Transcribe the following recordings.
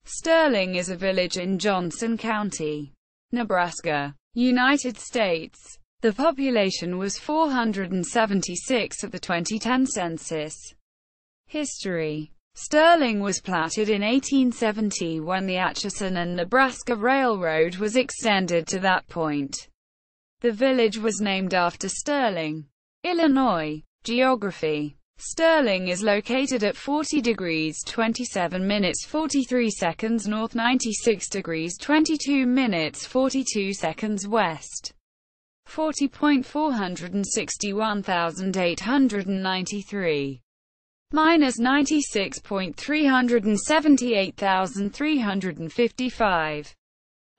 Sterling is a village in Johnson County, Nebraska, United States. The population was 476 at the 2010 census. History. Sterling was platted in 1870 when the Atchison and Nebraska Railroad was extended to that point. The village was named after Sterling, Illinois. Geography. Sterling is located at 40 degrees 27 minutes 43 seconds north, 96 degrees 22 minutes 42 seconds west, 40.461,893, minus 96.378,355.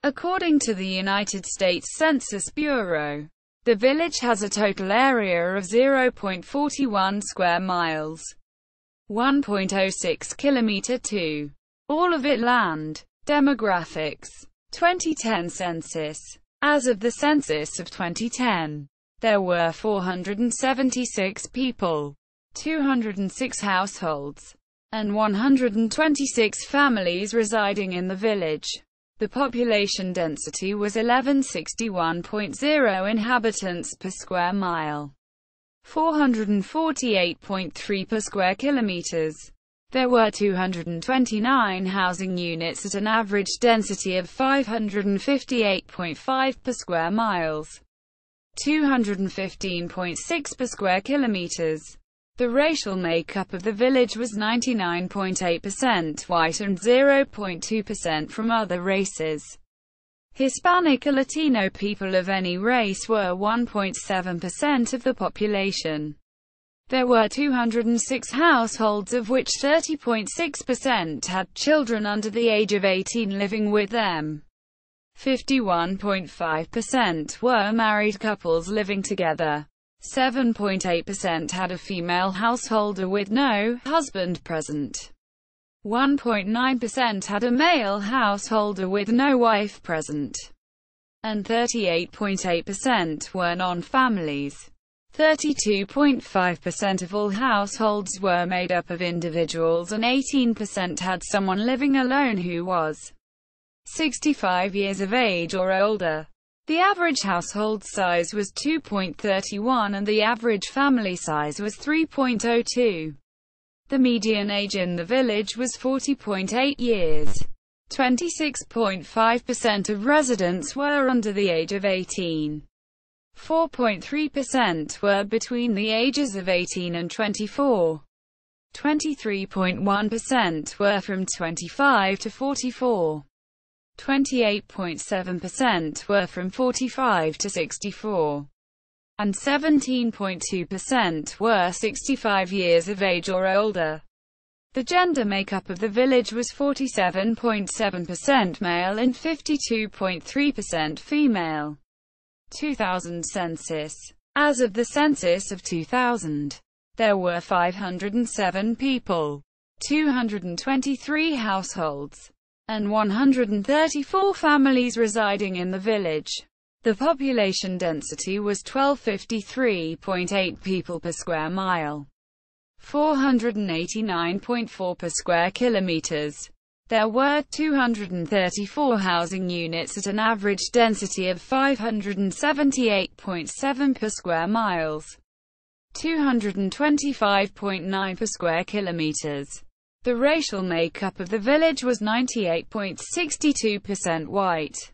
According to the United States Census Bureau, the village has a total area of 0.41 square miles, 1.06 km², all of it land. Demographics. 2010 census. As of the census of 2010, there were 476 people, 206 households, and 126 families residing in the village. The population density was 1161.0 inhabitants per square mile, 448.3 per square kilometers. There were 229 housing units at an average density of 558.5 per square miles, 215.6 per square kilometers. The racial makeup of the village was 99.8% white and 0.2% from other races. Hispanic or Latino people of any race were 1.7% of the population. There were 206 households, of which 30.6% had children under the age of 18 living with them. 51.5% were married couples living together. 7.8% had a female householder with no husband present. 1.9% had a male householder with no wife present. And 38.8% were non-families. 32.5% of all households were made up of individuals, and 18% had someone living alone who was 65 years of age or older. The average household size was 2.31 and the average family size was 3.02. The median age in the village was 40.8 years. 26.5% of residents were under the age of 18. 4.3% were between the ages of 18 and 24. 23.1% were from 25 to 44. 28.7% were from 45 to 64, and 17.2% were 65 years of age or older. The gender makeup of the village was 47.7% male and 52.3% female. 2000 census. As of the census of 2000, there were 507 people, 223 households, and 134 families residing in the village. The population density was 1253.8 people per square mile, 489.4 per square kilometers. There were 234 housing units at an average density of 578.7 per square miles, 225.9 per square kilometers. The racial makeup of the village was 98.62% white,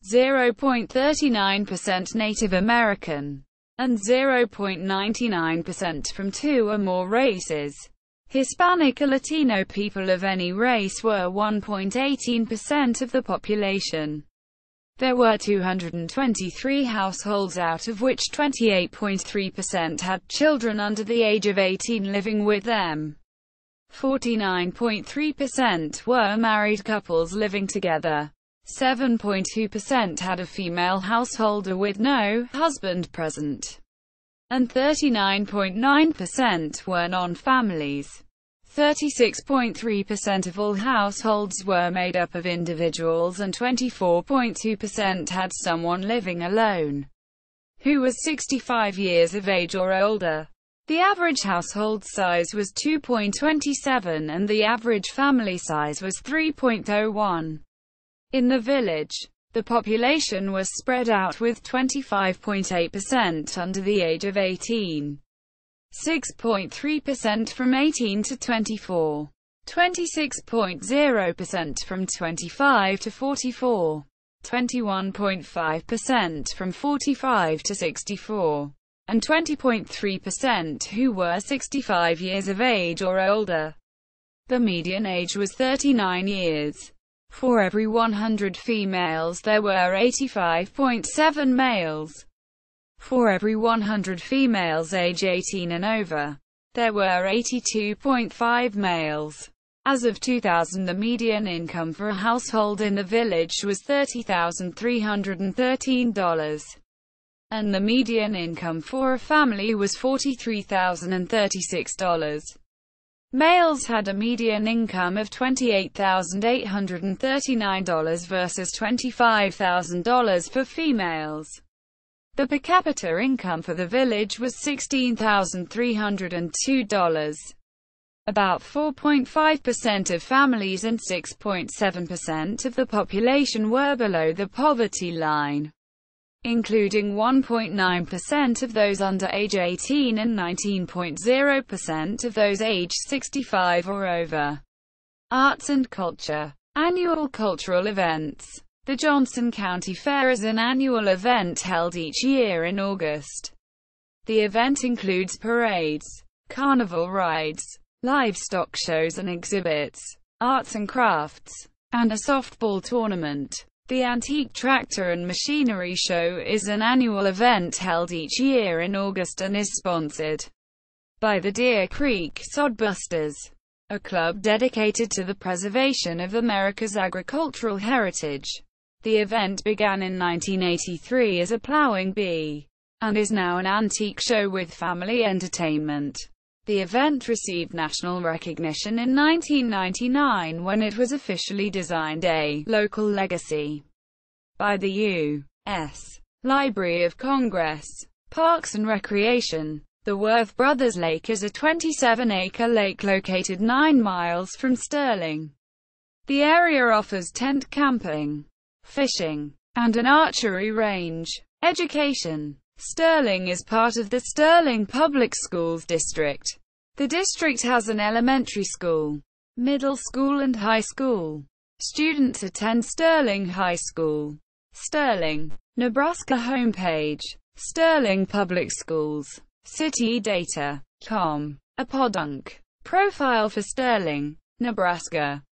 0.39% Native American, and 0.99% from two or more races. Hispanic or Latino people of any race were 1.18% of the population. There were 223 households, out of which 28.3% had children under the age of 18 living with them. 49.3% were married couples living together. 7.2% had a female householder with no husband present. And 39.9% were non-families. 36.3% of all households were made up of individuals, and 24.2% had someone living alone who was 65 years of age or older. The average household size was 2.27 and the average family size was 3.01. In the village, the population was spread out with 25.8% under the age of 18, 6.3% from 18 to 24, 26.0% from 25 to 44, 21.5% from 45 to 64, and 20.3% who were 65 years of age or older. The median age was 39 years. For every 100 females there were 85.7 males. For every 100 females age 18 and over, there were 82.5 males. As of 2000, the median income for a household in the village was $30,313. And the median income for a family was $43,036. Males had a median income of $28,839 versus $25,000 for females. The per capita income for the village was $16,302. About 4.5% of families and 6.7% of the population were below the poverty line, including 1.9% of those under age 18 and 19.0% of those aged 65 or over. Arts and culture. Annual cultural events. The Johnson County Fair is an annual event held each year in August. The event includes parades, carnival rides, livestock shows and exhibits, arts and crafts, and a softball tournament. The Antique Tractor and Machinery Show is an annual event held each year in August and is sponsored by the Deer Creek Sodbusters, a club dedicated to the preservation of America's agricultural heritage. The event began in 1983 as a plowing bee, and is now an antique show with family entertainment. The event received national recognition in 1999 when it was officially designed a local legacy by the U.S. Library of Congress. Parks and Recreation. The Worth Brothers Lake is a 27-acre lake located 9 miles from Sterling. The area offers tent camping, fishing, and an archery range. Education. Sterling is part of the Sterling Public Schools district. The district has an elementary school, middle school and high school. Students attend Sterling High School. Sterling, Nebraska homepage. Sterling Public Schools. City data. Com. A podunk. Profile for Sterling, Nebraska.